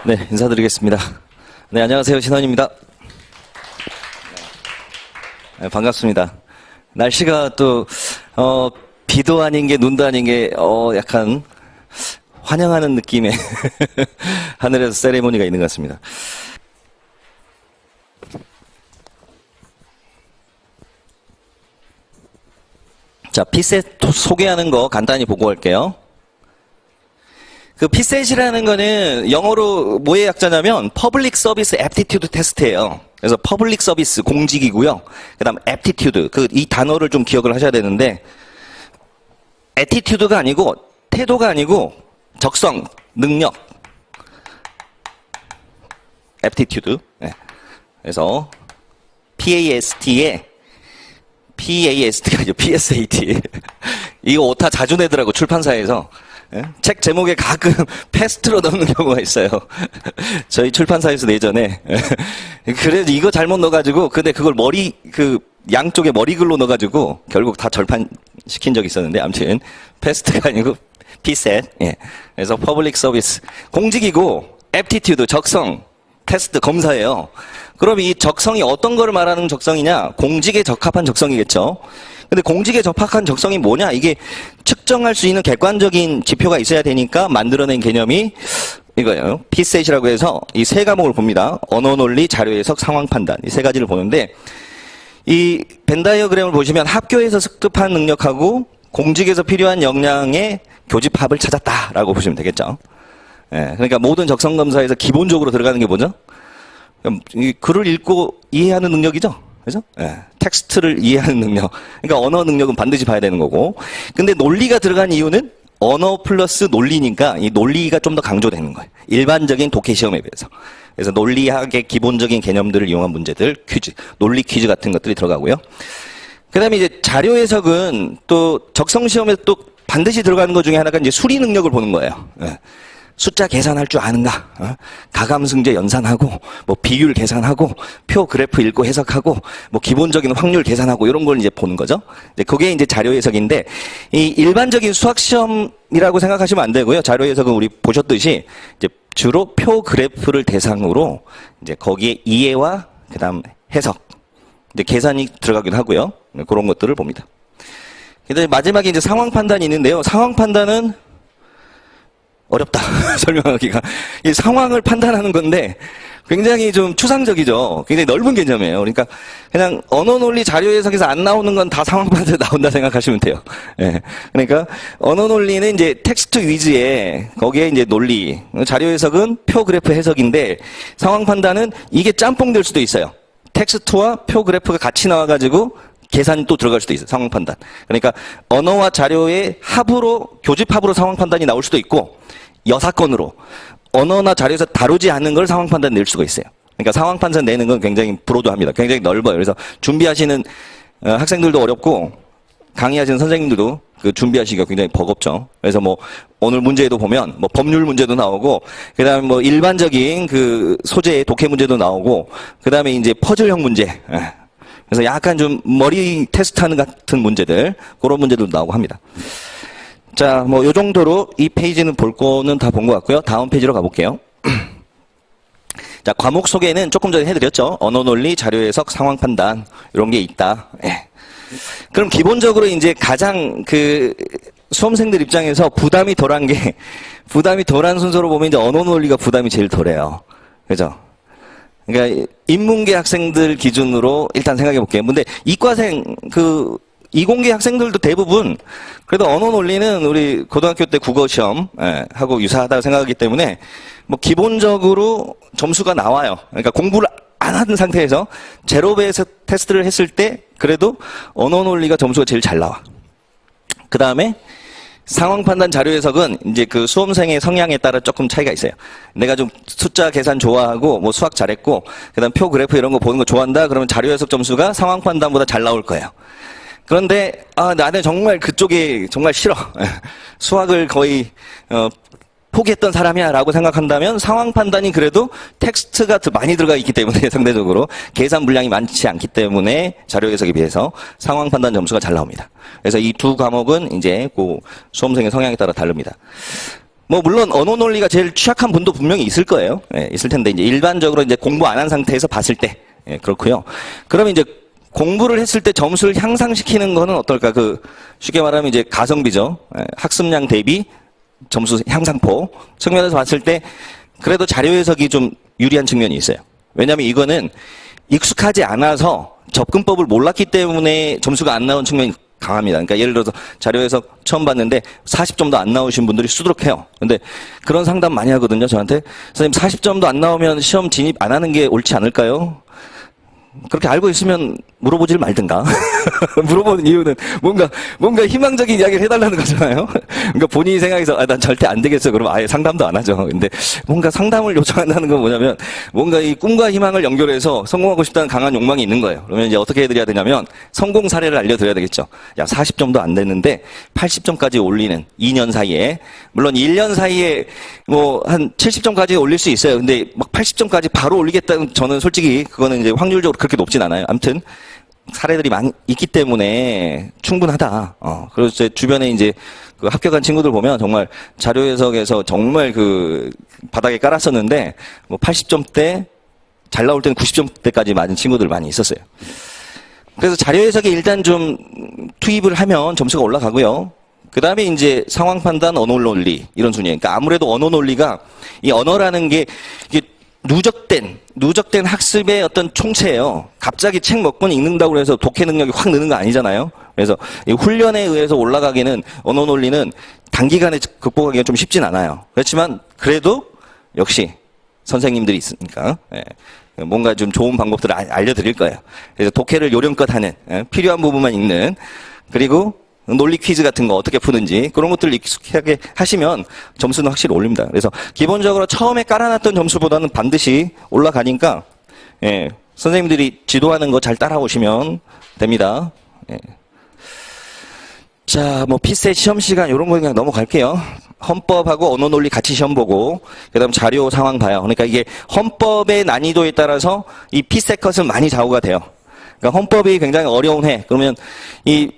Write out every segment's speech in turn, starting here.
네, 인사드리겠습니다. 네, 안녕하세요. 신원입니다. 네, 반갑습니다. 날씨가 또, 비도 아닌 게 눈도 아닌 게, 약간 환영하는 느낌의 하늘에서 세레모니가 있는 것 같습니다. 자, 피셋 소개하는 거 간단히 보고 갈게요. 그 피셋이라는 거는 영어로 뭐의 약자냐면 Public Service Aptitude Test예요. 그래서 Public Service 공직이고요. 그다음 Aptitude 이 단어를 좀 기억을 하셔야 되는데 Attitude가 아니고 태도가 아니고 적성, 능력, Aptitude. 네. 그래서 PAST가 아니죠. PSAT. 이거 오타 자주 내더라고 출판사에서. 예? 책 제목에 가끔 패스트로 넣는 경우가 있어요. 저희 출판사에서 내전에. 그래서 이거 잘못 넣어가지고, 근데 그걸 양쪽에 머리글로 넣어가지고, 결국 다 절판시킨 적이 있었는데, 아무튼, 패스트가 아니고, 피셋. 예. 그래서 퍼블릭 서비스. 공직이고, 애프티튜드, 적성, 테스트, 검사예요. 그럼 이 적성이 어떤 거를 말하는 적성이냐? 공직에 적합한 적성이겠죠. 근데 공직에 적합한 적성이 뭐냐? 이게 측정할 수 있는 객관적인 지표가 있어야 되니까 만들어낸 개념이 이거예요. 피셋이라고 해서 이 세 과목을 봅니다. 언어 논리, 자료 해석, 상황 판단. 이 세 가지를 보는데 이 벤 다이어그램을 보시면 학교에서 습득한 능력하고 공직에서 필요한 역량의 교집합을 찾았다라고 보시면 되겠죠. 예, 그러니까 모든 적성 검사에서 기본적으로 들어가는 게 뭐죠? 이 글을 읽고 이해하는 능력이죠. 그죠? 예. 텍스트를 이해하는 능력. 그러니까 언어 능력은 반드시 봐야 되는 거고. 근데 논리가 들어간 이유는 언어 플러스 논리니까 이 논리가 좀 더 강조되는 거예요. 일반적인 독해 시험에 비해서. 그래서 논리학의 기본적인 개념들을 이용한 문제들, 퀴즈, 논리 퀴즈 같은 것들이 들어가고요. 그 다음에 이제 자료 해석은 또 적성 시험에 또 반드시 들어가는 것 중에 하나가 이제 수리 능력을 보는 거예요. 예. 숫자 계산할 줄 아는가? 가감승제 연산하고, 뭐 비율 계산하고, 표 그래프 읽고 해석하고, 뭐 기본적인 확률 계산하고 이런 걸 이제 보는 거죠. 이제 그게 이제 자료 해석인데 이 일반적인 수학 시험이라고 생각하시면 안 되고요. 자료 해석은 우리 보셨듯이 이제 주로 표 그래프를 대상으로 이제 거기에 이해와 그다음 해석, 이제 계산이 들어가긴 하고요. 그런 것들을 봅니다. 그다음에 마지막에 이제 상황 판단이 있는데요. 상황 판단은 어렵다. 설명하기가. 이 상황을 판단하는 건데 굉장히 좀 추상적이죠. 굉장히 넓은 개념이에요. 그러니까 그냥 언어 논리 자료 해석에서 안 나오는 건 다 상황 판단에 나온다 생각하시면 돼요. 예. 그러니까 언어 논리는 이제 텍스트 위주에 거기에 이제 논리, 자료 해석은 표 그래프 해석인데 상황 판단은 이게 짬뽕 될 수도 있어요. 텍스트와 표 그래프가 같이 나와가지고 계산이 또 들어갈 수도 있어요. 상황 판단. 그러니까 언어와 자료의 합으로, 교집합으로 상황 판단이 나올 수도 있고 여사건으로 언어나 자료에서 다루지 않는 걸 상황 판단 낼 수가 있어요. 그러니까 상황 판단 내는 건 굉장히 브로드합니다. 굉장히 넓어요. 그래서 준비하시는 학생들도 어렵고 강의하시는 선생님들도 그 준비하시기가 굉장히 버겁죠. 그래서 뭐 오늘 문제에도 보면 뭐 법률 문제도 나오고 그다음에 뭐 일반적인 그 소재의 독해 문제도 나오고 그다음에 이제 퍼즐형 문제. 그래서 약간 좀 머리 테스트하는 같은 문제들, 그런 문제도 나오고 합니다. 자, 뭐 요 정도로 이 페이지는 볼 거는 다 본 것 같고요. 다음 페이지로 가볼게요. 자, 과목 소개는 조금 전에 해드렸죠. 언어 논리, 자료 해석, 상황 판단 이런 게 있다. 예. 그럼 기본적으로 이제 가장 그 수험생들 입장에서 부담이 덜한 순서로 보면 이제 언어 논리가 부담이 제일 덜해요. 그죠? 그러니까 인문계 학생들 기준으로 일단 생각해 볼게요. 근데 이과생 이공계 학생들도 대부분 그래도 언어 논리는 우리 고등학교 때 국어 시험 하고 유사하다고 생각하기 때문에 뭐 기본적으로 점수가 나와요. 그러니까 공부를 안 하는 상태에서 제로 베이스 테스트를 했을 때 그래도 언어 논리가 점수가 제일 잘 나와. 그 다음에 상황 판단 자료 해석은 이제 그 수험생의 성향에 따라 조금 차이가 있어요. 내가 좀 숫자 계산 좋아하고 뭐 수학 잘했고 그다음 표 그래프 이런 거 보는 거 좋아한다. 그러면 자료 해석 점수가 상황 판단보다 잘 나올 거예요. 그런데 나는 정말 그쪽이 정말 싫어. 수학을 거의 포기했던 사람이야 라고 생각한다면 상황 판단이 그래도 텍스트가 더 많이 들어가 있기 때문에 상대적으로 계산 물량이 많지 않기 때문에 자료 해석에 비해서 상황 판단 점수가 잘 나옵니다. 그래서 이 두 과목은 이제 그 수험생의 성향에 따라 다릅니다. 뭐 물론 언어 논리가 제일 취약한 분도 분명히 있을 거예요. 예, 있을 텐데 이제 일반적으로 이제 공부 안 한 상태에서 봤을 때 예, 그렇고요. 그러면 이제 공부를 했을 때 점수를 향상시키는 거는 어떨까? 쉽게 말하면 이제 가성비죠. 예, 학습량 대비 점수 향상폭 측면에서 봤을 때 그래도 자료 해석이 좀 유리한 측면이 있어요. 왜냐하면 이거는 익숙하지 않아서 접근법을 몰랐기 때문에 점수가 안 나온 측면이 강합니다. 그러니까 예를 들어서 자료 해석 처음 봤는데 40점도 안 나오신 분들이 수두룩해요. 근데 그런 상담 많이 하거든요, 저한테. 선생님 40점도 안 나오면 시험 진입 안 하는 게 옳지 않을까요? 그렇게 알고 있으면 물어보질 말든가. 물어보는 이유는 뭔가 희망적인 이야기를 해달라는 거잖아요. 그러니까 본인이 생각해서 난 절대 안 되겠어. 그러면 아예 상담도 안 하죠. 근데 뭔가 상담을 요청한다는 건 뭐냐면 뭔가 이 꿈과 희망을 연결해서 성공하고 싶다는 강한 욕망이 있는 거예요. 그러면 이제 어떻게 해드려야 되냐면 성공 사례를 알려드려야 되겠죠. 야, 40점도 안 됐는데 80점까지 올리는 2년 사이에, 물론 1년 사이에 뭐 한 70점까지 올릴 수 있어요. 근데 막 80점까지 바로 올리겠다는, 저는 솔직히 그거는 이제 확률적으로 그렇게 높진 않아요. 아무튼 사례들이 많이 있기 때문에 충분하다. 그래서 제 주변에 이제 그 합격한 친구들 보면 정말 자료 해석에서 정말 바닥에 깔았었는데 뭐 80점대 잘 나올 때는 90점대까지 맞은 친구들 많이 있었어요. 그래서 자료 해석에 일단 좀 투입을 하면 점수가 올라가고요. 그 다음에 이제 상황 판단, 언어 논리 이런 순위예요. 그러니까 아무래도 언어 논리가, 이 언어라는 게 이게 누적된 학습의 어떤 총체예요. 갑자기 책 몇 권 읽는다고 해서 독해 능력이 확 느는 거 아니잖아요. 그래서 이 훈련에 의해서 올라가기는, 언어 논리는 단기간에 극복하기가 좀 쉽진 않아요. 그렇지만 그래도 역시 선생님들이 있으니까 뭔가 좀 좋은 방법들을 알려드릴 거예요. 그래서 독해를 요령껏 하는, 필요한 부분만 읽는, 그리고 논리 퀴즈 같은 거 어떻게 푸는지 그런 것들을 익숙하게 하시면 점수는 확실히 올립니다. 그래서 기본적으로 처음에 깔아놨던 점수보다는 반드시 올라가니까 선생님들이 지도하는 거 잘 따라오시면 됩니다. 자, 뭐 피셋 시험 시간 이런 거 그냥 넘어갈게요. 헌법하고 언어 논리 같이 시험 보고 그다음 자료 상황 봐요. 그러니까 이게 헌법의 난이도에 따라서 이 피셋 컷은 많이 좌우가 돼요. 그러니까 헌법이 굉장히 어려운 해. 그러면 이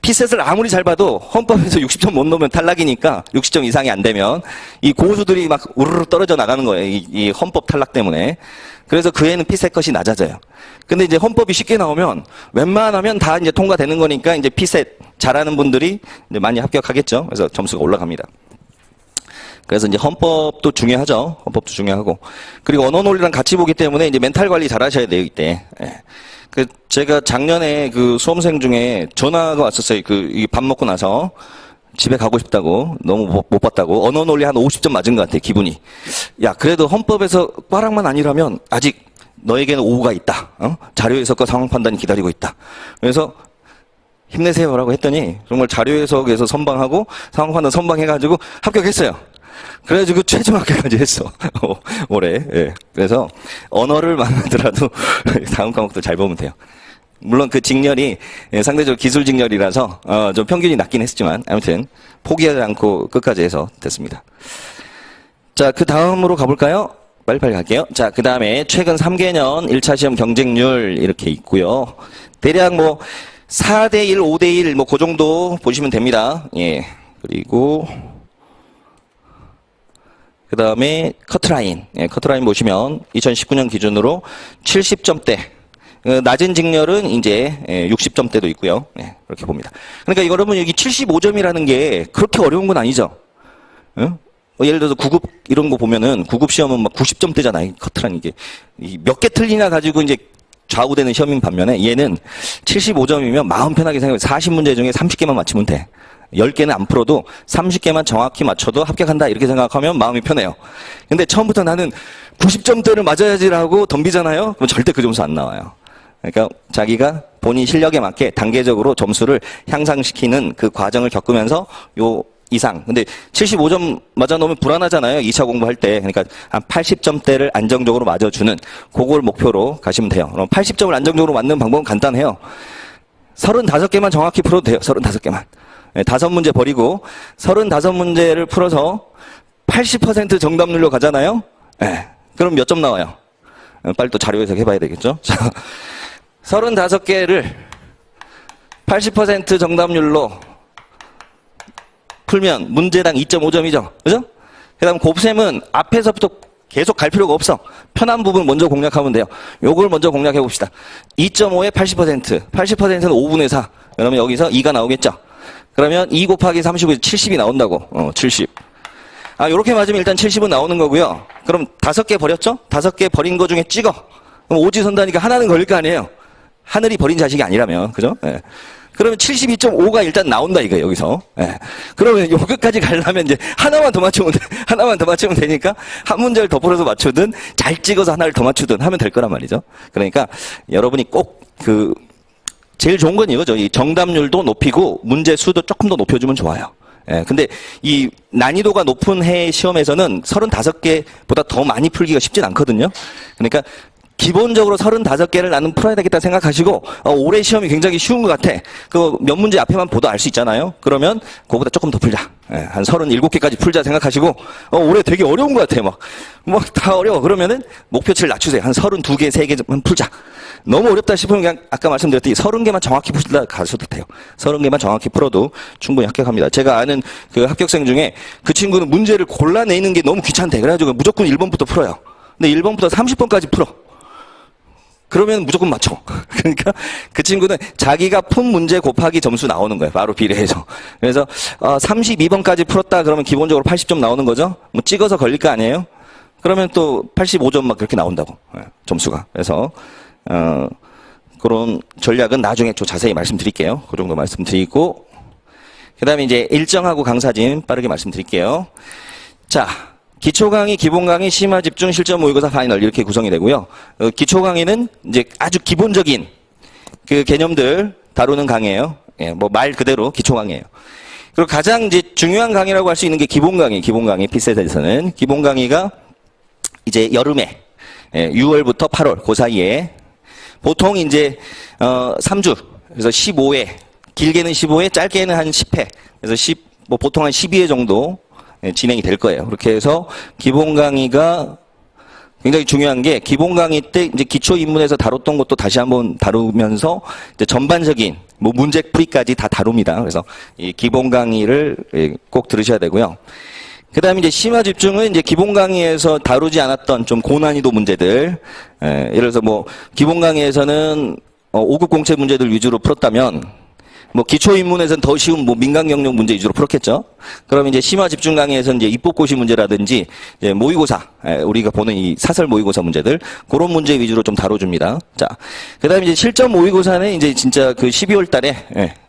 피셋을 아무리 잘 봐도 헌법에서 60점 못 넣으면 탈락이니까, 60점 이상이 안 되면 이 고수들이 막 우르르 떨어져 나가는 거예요. 이 헌법 탈락 때문에. 그래서 그 애는 피셋 컷이 낮아져요. 근데 이제 헌법이 쉽게 나오면 웬만하면 다 이제 통과되는 거니까 이제 피셋 잘하는 분들이 이제 많이 합격하겠죠. 그래서 점수가 올라갑니다. 그래서 이제 헌법도 중요하죠. 헌법도 중요하고. 그리고 언어 논리랑 같이 보기 때문에 이제 멘탈 관리 잘 하셔야 돼요, 이때. 제가 작년에 수험생 중에 전화가 왔었어요. 밥 먹고 나서 집에 가고 싶다고, 너무 못 봤다고. 언어 논리 한 50점 맞은 것 같아, 기분이. 야, 그래도 헌법에서 꽈락만 아니라면 아직 너에게는 오후가 있다. 자료 해석과 상황 판단이 기다리고 있다. 그래서 힘내세요라고 했더니 정말 자료 해석에서 선방하고 상황 판단 선방해가지고 합격했어요. 그래가지고 최종 합격까지 했어. 올해. 그래서 언어를 만나더라도 다음 과목도 잘 보면 돼요. 물론 그 직렬이 상대적으로 기술 직렬이라서 좀 평균이 낮긴 했지만 아무튼 포기하지 않고 끝까지 해서 됐습니다. 자, 그 다음으로 가볼까요? 빨리빨리 갈게요. 자, 그 다음에 최근 3개년 1차 시험 경쟁률 이렇게 있고요. 대략 뭐 4대1, 5대1 뭐 그 정도 보시면 됩니다. 그리고 그 다음에 커트라인. 커트라인 보시면 2019년 기준으로 70점대. 낮은 직렬은 이제 60점대도 있고요. 그렇게 봅니다. 그러니까 여러분 여기 75점이라는 게 그렇게 어려운 건 아니죠. 예를 들어서 9급 이런 거 보면은 9급 시험은 막 90점대잖아요. 커트라인 이게. 몇 개 틀리나 가지고 이제 좌우되는 시험인 반면에 얘는 75점이면 마음 편하게 생각해. 40문제 중에 30개만 맞추면 돼. 10개는 안 풀어도 30개만 정확히 맞춰도 합격한다 이렇게 생각하면 마음이 편해요. 근데 처음부터 나는 90점대를 맞아야지라고 덤비잖아요. 그럼 절대 그 점수 안 나와요. 그러니까 자기가 본인 실력에 맞게 단계적으로 점수를 향상시키는 그 과정을 겪으면서 요 이상. 근데 75점 맞아놓으면 불안하잖아요. 2차 공부할 때. 그러니까 한 80점대를 안정적으로 맞아주는 그걸 목표로 가시면 돼요. 그럼 80점을 안정적으로 맞는 방법은 간단해요. 35개만 정확히 풀어도 돼요. 35개만. 5문제 버리고 35문제를 풀어서 80% 정답률로 가잖아요. 그럼 몇 점 나와요? 빨리 또 자료 해석 해봐야 되겠죠? 자, 35개를 80% 정답률로 풀면 문제당 2.5점이죠. 그죠? 그 다음 곱셈은 앞에서부터 계속 갈 필요가 없어. 편한 부분 먼저 공략하면 돼요. 요걸 먼저 공략해 봅시다. 2.5에 80%. 80%는 5분의 4. 그러면 여기서 2가 나오겠죠? 그러면 2 곱하기 35에서 70이 나온다고. 70. 요렇게 맞으면 일단 70은 나오는 거고요. 그럼 5개 버렸죠? 5개 버린 거 중에 찍어. 그럼 오지선다니까 하나는 걸릴 거 아니에요? 하늘이 버린 자식이 아니라면. 그죠? 예. 그러면 72.5가 일단 나온다 이거예요, 여기서. 예. 그러면 여기까지 가려면 이제 하나만 더 맞추면 돼. 하나만 더 맞추면 되니까 한 문제를 더 풀어서 맞추든 잘 찍어서 하나를 더 맞추든 하면 될 거란 말이죠. 그러니까 여러분이 꼭 제일 좋은 건 이거죠. 이 정답률도 높이고 문제 수도 조금 더 높여주면 좋아요. 예. 근데 이 난이도가 높은 해 시험에서는 35개보다 더 많이 풀기가 쉽진 않거든요. 그러니까 기본적으로 35개를 나는 풀어야 되겠다 생각하시고 올해 시험이 굉장히 쉬운 것 같아. 그 몇 문제 앞에만 보도 알 수 있잖아요. 그러면 그거보다 조금 더 풀자. 예, 한 37개까지 풀자 생각하시고 올해 되게 어려운 것 같아. 막 다 어려워. 그러면은 목표치를 낮추세요. 한 32개, 3개만 풀자. 너무 어렵다 싶으면 그냥 아까 말씀드렸듯이 30개만 정확히 푸시다 가셔도 돼요. 30개만 정확히 풀어도 충분히 합격합니다. 제가 아는 그 합격생 중에 그 친구는 문제를 골라내는 게 너무 귀찮대. 그래가지고 무조건 1번부터 풀어요. 근데 1번부터 30번까지 풀어. 그러면 무조건 맞춰. 그러니까 그 친구는 자기가 푼 문제 곱하기 점수 나오는 거예요. 바로 비례해서. 그래서 32번까지 풀었다 그러면 기본적으로 80점 나오는 거죠. 뭐 찍어서 걸릴 거 아니에요. 그러면 또 85점 막 그렇게 나온다고. 점수가. 그래서 그런 전략은 나중에 좀 자세히 말씀드릴게요. 그 정도 말씀드리고 그 다음에 이제 일정하고 강사진 빠르게 말씀드릴게요. 자, 기초 강의, 기본 강의, 심화 집중, 실전 모의고사, 파이널 이렇게 구성이 되고요. 기초 강의는 이제 아주 기본적인 그 개념들 다루는 강의예요. 예, 뭐 말 그대로 기초 강의예요. 그리고 가장 이제 중요한 강의라고 할 수 있는 게 기본 강의 피셋에서는 기본 강의가 이제 여름에 6월부터 8월 그 사이에 보통 이제 3주 그래서 15회 길게는 15회 짧게는 한 10회 그래서 뭐 보통 한 12회 정도 진행이 될 거예요. 그렇게 해서 기본 강의가 굉장히 중요한 게 기본 강의 때 이제 기초 입문에서 다뤘던 것도 다시 한번 다루면서 이제 전반적인 뭐 문제 풀이까지 다 다룹니다. 그래서 이 기본 강의를 꼭 들으셔야 되고요. 그 다음에 이제 심화 집중은 이제 기본 강의에서 다루지 않았던 좀 고난이도 문제들. 예를 들어서 뭐 기본 강의에서는 5급 공채 문제들 위주로 풀었다면 뭐 기초 입문에서는 더 쉬운 뭐 민간 경력 문제 위주로 풀었겠죠. 그럼 이제 심화 집중 강의에서는 이제 입법고시 문제라든지 이제 모의고사 우리가 보는 이 사설 모의고사 문제들 그런 문제 위주로 좀 다뤄줍니다. 자, 그다음에 이제 실전 모의고사는 이제 진짜 그 12월 달에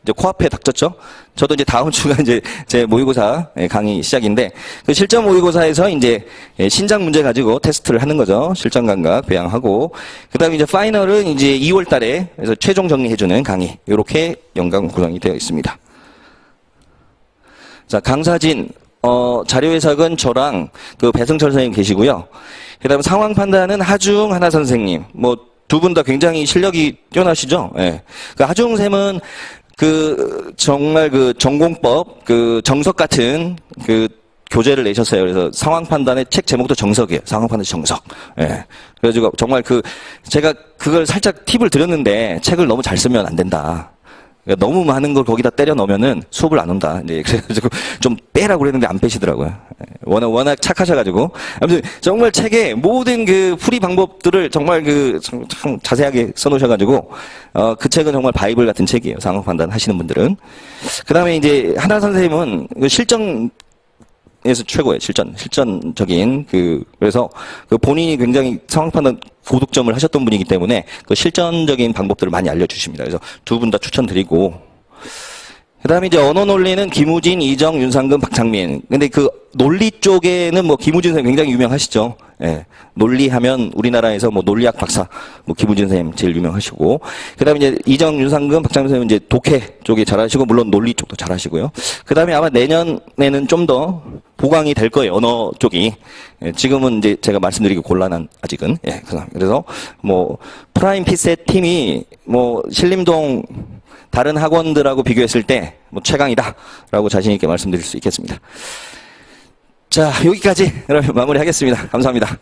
이제 코앞에 닥쳤죠. 저도 이제 다음 주가 이제 제 모의고사 강의 시작인데 그 실전 모의고사에서 이제 신작 문제 가지고 테스트를 하는 거죠. 실전 감각 배양하고 그다음에 이제 파이널은 이제 2월 달에 그래서 최종 정리해주는 강의 이렇게 연강 구성이 되어 있습니다. 자, 강사진 자료 해석은 저랑 그 배승철 선생님 계시고요. 그다음에 상황 판단은 하중 하나 선생님 뭐 두 분 다 굉장히 실력이 뛰어나시죠. 예. 그 하중 쌤은 그 정말 그 전공법 그 정석 같은 그 교재를 내셨어요. 그래서 상황 판단의 책 제목도 정석이에요. 상황 판단 정석. 예. 그래가지고 정말 제가 그걸 살짝 팁을 드렸는데 책을 너무 잘 쓰면 안 된다. 그러니까 너무 많은 걸 거기다 때려 넣으면은 수업을 안 온다. 이제 그래가지고 좀 빼라고 그랬는데 안 빼시더라고요. 워낙 착하셔가지고. 아무튼 정말 책에 모든 그 풀이 방법들을 정말 참 자세하게 써놓으셔가지고, 그 책은 정말 바이블 같은 책이에요. 상황 판단 하시는 분들은. 그 다음에 이제 하나 선생님은 실전에서 최고예요. 실전적인 그래서 본인이 굉장히 상황 판단 고득점을 하셨던 분이기 때문에 그 실전적인 방법들을 많이 알려주십니다. 그래서 두 분 다 추천드리고 그 다음에 이제 언어 논리는 김우진, 이정, 윤상근, 박창민. 근데 그 논리 쪽에는 뭐 김우진 선생님 굉장히 유명하시죠. 예. 논리하면 우리나라에서 뭐 논리학 박사, 뭐 김우진 선생님 제일 유명하시고. 그 다음에 이제 이정, 윤상근, 박창민 선생님 이제 독해 쪽에 잘하시고, 물론 논리 쪽도 잘하시고요. 그 다음에 아마 내년에는 좀 더 보강이 될 거예요. 언어 쪽이. 예. 지금은 이제 제가 말씀드리기 곤란한, 아직은. 예. 그래서 뭐, 프라임 피셋 팀이 뭐, 신림동 다른 학원들하고 비교했을 때 뭐 최강이다라고 자신 있게 말씀드릴 수 있겠습니다. 자, 여기까지 그러면 마무리하겠습니다. 감사합니다.